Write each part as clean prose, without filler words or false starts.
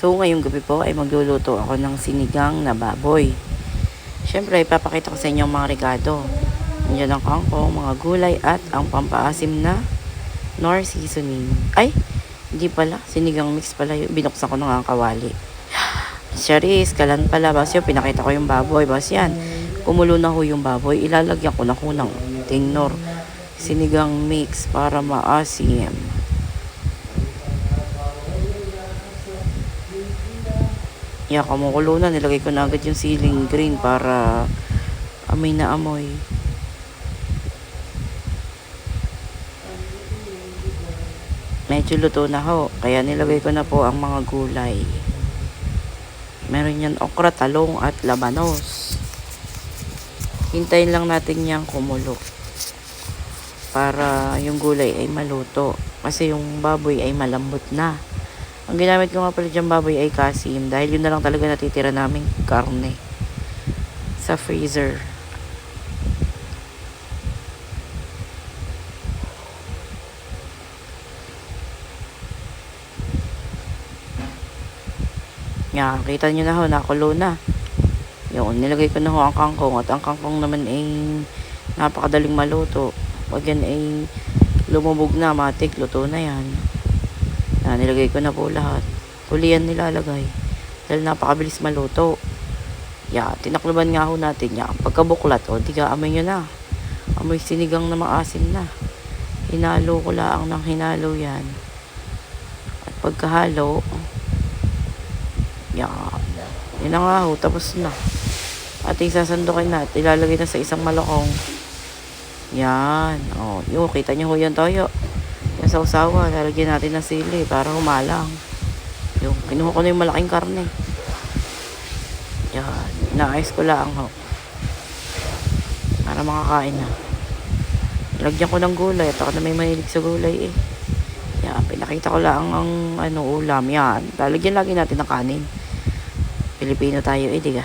So, ngayong gabi po ay magluluto ako ng sinigang na baboy. Siyempre, ipapakita ko sa inyo ang mga regado. Nandiyan ang kangkong, mga gulay at ang pampaasim na nor seasoning. Ay, hindi pala. Sinigang mix pala yun. Binuksan ko na nga ang kawali. Charis, kalan pala. Bas yun, pinakita ko yung baboy. Bas yan, kumulo na ho yung baboy. Ilalagyan ko na ho ng tingnor. Sinigang mix para maasim. Yan, kumukulo na. Nilagay ko na agad yung siling green para amoy na amoy. Medyo luto na ho. Kaya nilagay ko na po ang mga gulay. Meron yan okra, talong at labanos. Hintayin lang natin yang kumulo. Para yung gulay ay maluto. Kasi yung baboy ay malambot na. Ang ginamit ko nga pala dyan baboy ay kasim. Dahil yun na lang talaga natitira naming karne. Sa freezer. Yan, kita nyo na ho, nakulo na. Yun, nilagay ko na ho ang kangkong. At ang kangkong naman ay napakadaling maluto. Pag yan ay lumubog na, matik, luto na yan. Yan, nilagay ko na po lahat. Huli yan nilalagay. Dahil napakabilis maluto. Yan, tinakluban nga ho natin yan. Pagkabuklat, o, diga, amoy nyo na. Amoy sinigang na maasim na. Hinalo ko lang ng hinalo yan. At pagkahalo, yan. Yun na nga ho, tapos na. At isasandukin na at ilalagay na sa isang malakong. Yan. O, yun, kita nyo ho yan tayo. Yung sausawa, lalagyan natin ng sili para humalang. Yung, kinuha ko na yung malaking karne. Yan. Inaayos ko lang ho. Para makakain na. Lagyan ko ng gulay. At ako na may mahilig sa gulay eh. Yan. Pinakita ko lang ang ulam. Yan. Lalagyan lagi natin ng kanin. Pilipino tayo eh, diga.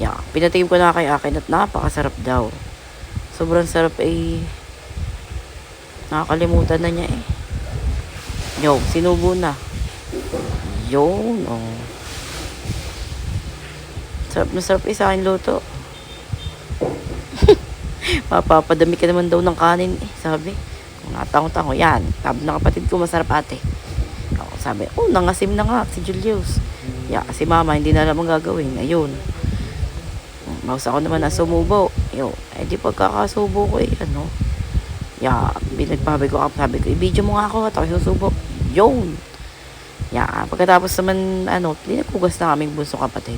Yan. Pinatingin ko na kay akin at napakasarap daw. Sobrang sarap eh. Nakakalimutan na niya eh. Yo, sinubo na. Yun, oh. Sarap na sarap eh sa akin luto. Mapapadami ka naman daw ng kanin eh, sabi. Natangong-tango, yan. Sabi ng kapatid ko, masarap ate. Sabi, nangasim na nga si Julius. Yeah, kasi mama, hindi na naman gagawin. Ayun. Mausa ko naman na sumubo. Yo, di pagkakasubo ko eh, Yeah, binagpabi ko, sabi ko, i-video mo nga ako at ako susubo. Yun. Yeah, pagkatapos naman, pinagkugas na kaming bunso kapatid.